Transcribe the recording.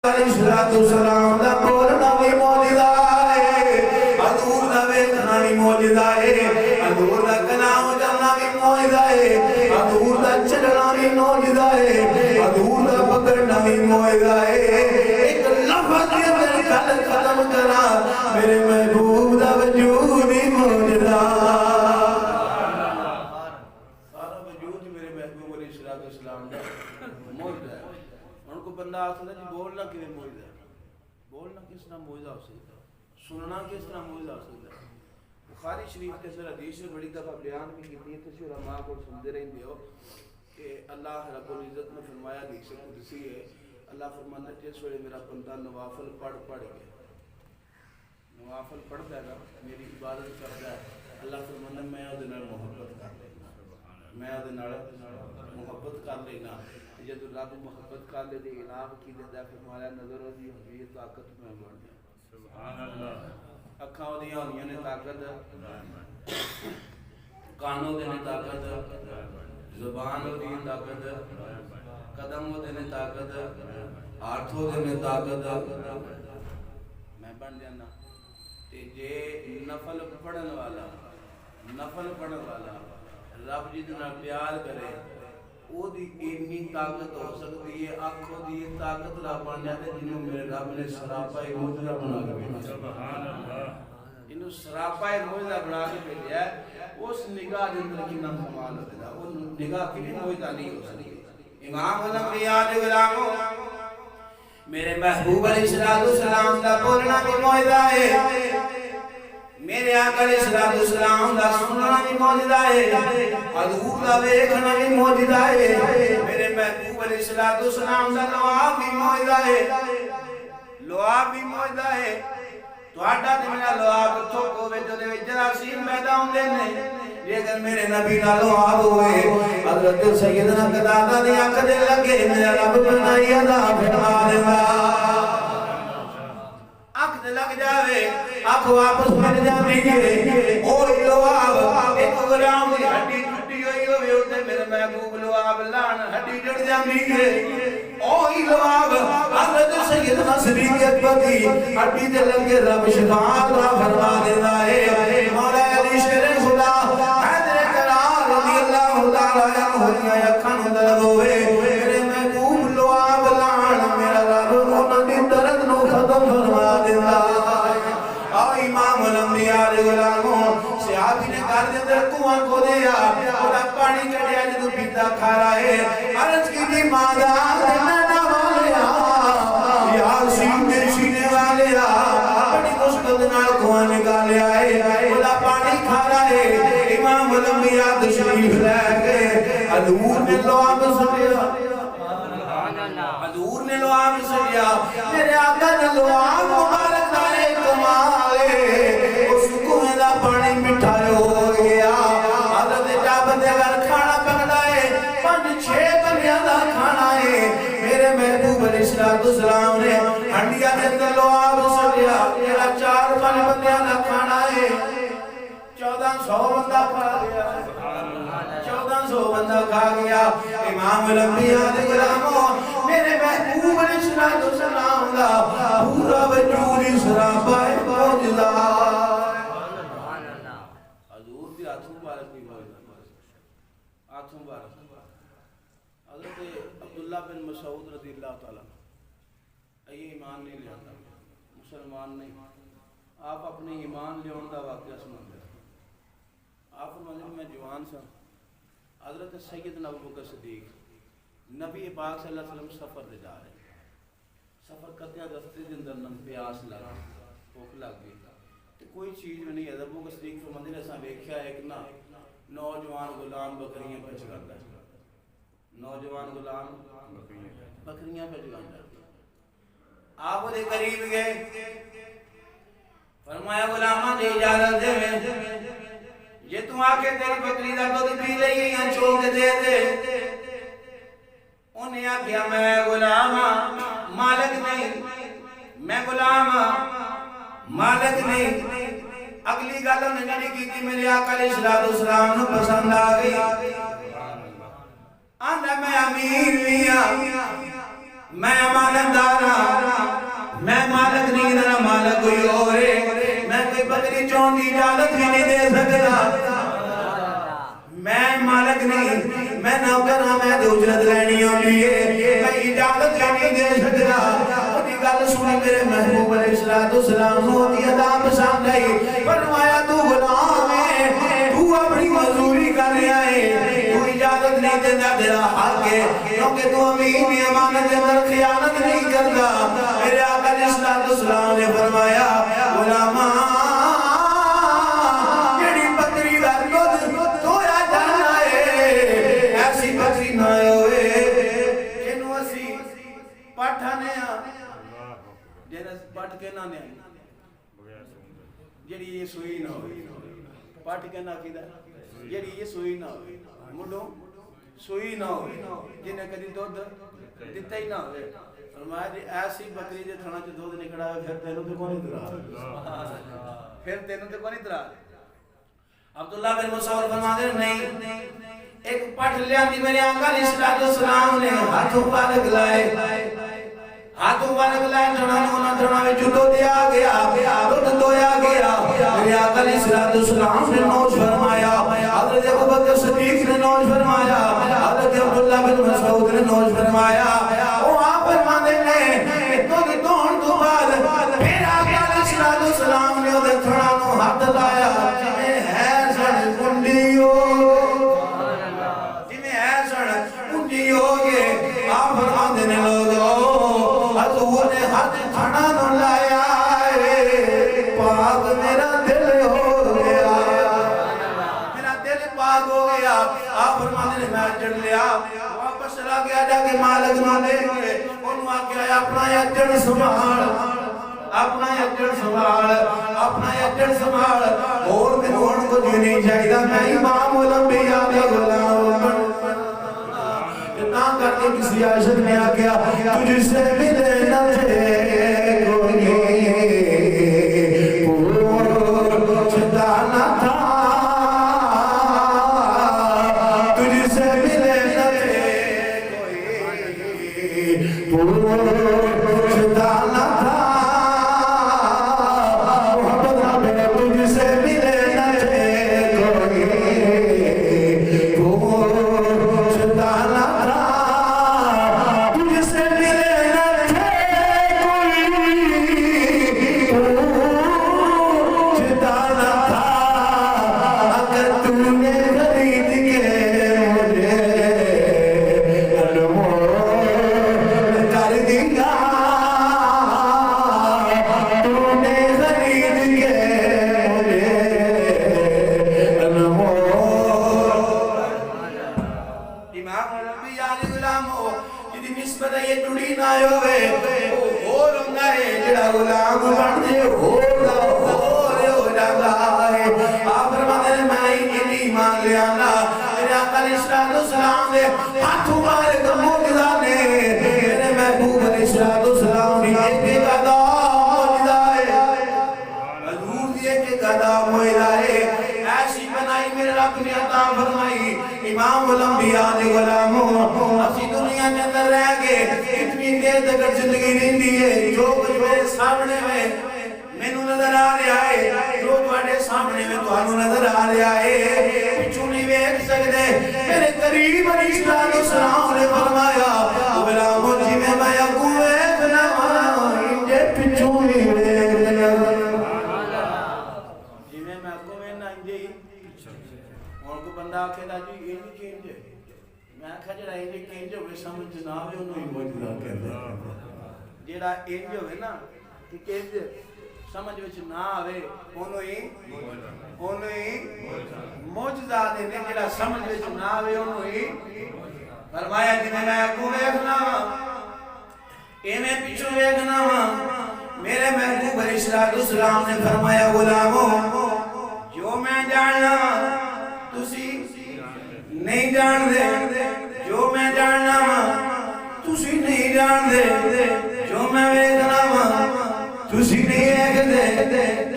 सलाम दा बोलना भी मौजूदा है, हजूर दा वेखना भी मौजूदा है, हजूर दा कलाम करना भी मौजूदा है, हजूर दा चलना भी मौजूदा है, हजूर दा पकड़ना भी मौजूदा है। एक लफ्ज़ के अंदर गल खत्म करा, मेरे महबूब दा वजूद ही मौजूदा। सारा वजूद मेरे महबूब अलैहिस्सलाम दा मौजूदा है। उनको बंदा आखदा जी बोलना किवें मौजूदा है, बोलना किस तरह मौजूदा हो सकता है, सुनना किस तरह मौजूदा हो सकता है। बुखारी शरीफ के अंदर हदीस में बड़ी दफा बयान भी की है, तुसी उलमा को सुनते रहंदे हो कि अल्लाह रब्बुल इज्जत ने फरमाया, हदीस कुदसी है, अल्लाह फरमाता है जिस वेले मेरा बंदा नवाफिल पढ़ के नवाफिल पढ़दा है ना, मेरी इबादत करदा है, अल्लाह फरमाता है मैं उहदे नाल मोहब्बत कर लेना, मैं उहदे नाल मोहब्बत कर लेना। जब रब मोहब्बत कर ले तो इनाम की देता है, फरमाया नजर दी होंदी है ताकत में बन गया, सुभान अल्लाह। अखां ओदियां होंदियां ने ताकत, कानों दे ने ताकत, जुबान ओदी ताकत, कदम ओदे ने ताकत, हाथ ओदे ने ताकत, मैं बन जाना। ते जे नफल पढ़न वाला रब जी दे नाल प्यार करे, ओदी इन्नी ताकत हो सकती है, आंखों दी ताकत रब बन जाते जिन्हों मेरे रब ने सरापा मौजूदा बना के भेजा, सुभान अल्लाह। इन्हों सरापा मौजूदा बना के भेजा, उस निगाह के अंदर कितना कमाल होता है, वो निगाह की मौजूदा नहीं हो सकती। इमाम अल-अंबिया दे गुलामों, मेरे महबूब अलैहिस्सलाम दा बोलना भी मौजूदा है, मेरे आका अलैहिस्सलाम दा सुनना भी मौजूदा है, हजूर दा वेखना भी मौजूदा है, मेरे महबूब अलैहिस्सलाम दा लुआब भी मौजूदा है, लुआब भी मौजूदा है। तुहाडा ते मेरा लुआब थोक होवे जदे विच जरासीम पैदा होंदे ने, लेकिन मेरे नबी दा लुआब होए हजरत सैयदना कतादा दी अख दे लगे, मेरा रब बनाई अदा फरमा देंदा। अख ते लग जावे, अख वापस मिल जाती है, ओए लुआब एक गुलाम दी हड्डी टूटी हुई होवे उते मेरे महबूब लुआब लान हड्डी जड़ जाती है, ओए लुआब हजरत सैयदना सिद्दीक़ अकबर दी हड्डी ते लगे रब शिफा अता फरमा देता है। मौला अली शेर खुदा हैदर करार रज़ियल्लाहु तआला अन्हु दी अखां नूं दर्द होवे, मेरे महबूब लुआब लान मेरा रब उन्हां दी दर्द नूं खत्म फरमा देता है। इमाम अल-अंबिया दे गुलामों, सहाबी ने घर दे अंदर कुआं खोदिया, ओदा पानी कढ़िया, जदों पीता खारा है, अर्ज कीती मादा नैना वालिया, या सीने वालिया, बड़ी मुश्किल नाल कुआं निकालिया है, ओदा पानी खारा है। इमाम अल-अंबिया तशरीफ ले गए, हजूर ने लुआब सड़िया, हजूर ने लुआब सड़िया, मेरे आका ने लुआब मुबारक दा कमाल है, उस कुएं दा पानी मिठा हो गया। हजरत जा बंदे अगर खाना पकड़ा है, 5-6 बंदियां दा खाना है, मेरे महबूब अलैहिस्सलाम ने हंडिया के अंदर लुआब सड़िया, मेरा 4-5 बंदियां दा खाना है, 1400 बंदा खा गया, 1400 बंदा खा गया। इमाम अल-अंबिया दे गुलामों, मेरे महबूब अलैहिस्सलाम दा पूरा वजूद सरापा मौजूदा, हजूर दी हाथ मुबारक भी मौजूदा, हाथ मुबारक। हजरत अब्दुल्लाह बिन मसऊद रज़ियल्लाहु तआला ये ईमान नहीं लिया, मुसलमान नहीं, आप अपने ईमान लियाउण दा वाक़या सुनाते। आप फरमाते मैं जवान सा, हजरत सैयदना अबू बकर सिद्दीक नबी पाक सल्लल्लाहु अलैहि वसल्लम सफर ते जा रहे, सफर करते रस्ते के अंदर न प्यास लगा, भूख लग गई, तो कोई चीज़ भी नहीं है। अबू बकर सिद्दीक फरमाते ने असां वेख्या एक ना नौजवान गुलाम बकरियां पे चगांदा, नौजवान गुलाम बकरियां पे चगांदा। आप उहदे करीब गए, फरमाया गुलामा दी इजाजत दे, जे तू आके तेरी बकरी दा दूध पी लई या चो के दे दे। उन्हें आख्या मैं गुलाम मालिक नहीं, मैं गुलाम मालिक नहीं। अगली गल उन्हें नहीं की, मेरे आका अलैहिस्सलाम नूं पसंद आ गई। आंदा मैं अमीर भी हां, मैं अमानतदार हां, آن دی اجازت بھی نہیں دے سکتا میں مالک نہیں میں نوکر ہاں میں دے اجرت لینی ہوندی ہے میں اجازت بھی نہیں دے سکتا انہی گل سنی میرے محبوب علیہ السلام ہوتی ادا پسند آئی فرمایا تو غلام ہے تو اپنی مزدوری کر رہا ہے تو اجازت نہیں دینا تیرا حق ہے کیونکہ تو امین بھی امانت اندر خیانت نہیں کرتا میرے آقا علیہ السلام نے فرمایا غلامہ جڑی بکری دا دودھ دھویا جانا ہے ایسی بکری نہ ہوئے جنوں اسی پٹھانے جنہیں پٹ کے نہ نیا جڑی یہ سوئی نہ ہوئی پٹ کے نہ کیدا جڑی یہ سوئی نہ ہوئی مڈوں سوئی نہ ہوئی جنہیں کدی دودھ دیتا ہی نہ ہوئے فرمایا جی ایسی بکری جے تھانا چ دودھ نکلا ہے پھر تینوں تے کون اترا پھر تینوں تے کون اترا عبداللہ بن مسعود فرماتے نہیں ایک پٹ لیا دی میرے آقا علیہ السلام نے ہاتھوں پالک لائے ہاتھوں پالک لائے جڑانا جڑا میں جدو دیا گیا دودھ دویا گیا میرے آقا علیہ السلام نے نوش فرمایا حضرت ابو بکر صدیق نے نوش فرمایا حضرت عبداللہ بن مسعود نے نوش فرمایا وہ آپ فرماتے ہیں دودھ دون تو بعد پھر آقا علیہ السلام نے ادھر تھوڑا نو ہاتھ لایا جنہیں ہے سڑ کنڈی ہو جنہیں ہے سڑ کنڈی ہو گئے آپ فرماتے ہیں لوگوں حضور نے ہاتھ تھوڑا نو لایا پاک میرا دل ہو گیا میرا دل پاک ہو گیا آپ فرماتے ہیں میں جڑ لیا واپس چلا گیا جا کے مالک نہ دے گئے انہوں آکے اپنا یجڑ سنبھال اپنا یجڑ سنبھال اپنا یجڑ سنبھال اور میں ان کو جو نہیں چاہیدہ میں امام الانبیاء کا غلام اتنا کر کے کسی عاشق نے آکیا تجھ سے ملے نہ تھے کوئی پوچھتا نہ تھا تجھ سے ملے نہ تھے کوئی پوچھتا نہ تھا محبت میں تجھ سے ملے نہ تھے کوئی پوچھتا نہ تھا تجھ سے ملے نہ تھے کوئی پوچھتا نہ تھا اگر تو نے خرید کے مجھے انمول کر دیا تو نے خرید کے مجھے انمول امام الانبیاء علیہ السلام ہو جدی نسبت یہ جڑی نہ ہوئے وہ رنگا ہے جڑا غلام بن دے ہو جاتا ہے آپ فرماتے ہیں میں انہیں ایمان لے آنا میرے آقا علیہ السلام نے ہاتھوں مارک موجزہ نے میرے محبوب علیہ السلام نے ایک ادا موجزہ ہے حضور دی ایک ادا موجزہ ہے ایسی بنائی میرے رب نے عطا فرمائی امام الانبیاء دے غلاموں اسی دنیا کے اندر رہ کے اتنی دیر تک زندگی نہیں دی ہے جو کچھ میرے سامنے میں مینوں نظر آ رہا ہے جو تواڈے سامنے میں تانوں نظر آ رہا ہے پچھوں نہیں ویکھ سکدے میرے قریب علیہ السلام نے فرمایا غلاموں جی میں اگوں ویکھنا انجے پچھوں نہیں ویکھنا جی میں اگوں ویکھنا انجے اور کو بندہ آکھے دا جی یہ نہیں چینج ہے میں آکھا جڑا انجے چینج ہوئے سمجھ جناب انہوں ہی موجودہ کہتے ہیں جڑا انج ہوئے نا کہ چینج سمجھ وچ نہ آوے انہوں ہی موجزہ دے نے جڑا سمجھ وچ نہ آوے انہوں ہی فرمایا جنہیں میں اگوں ویکھنا ایویں پیچھے ویکھنا میرے محبوب علیہ السلام نے فرمایا غلاموں جو میں جاننا تسی نہیں جان دے جو میں جاننا تسی نہیں جان دے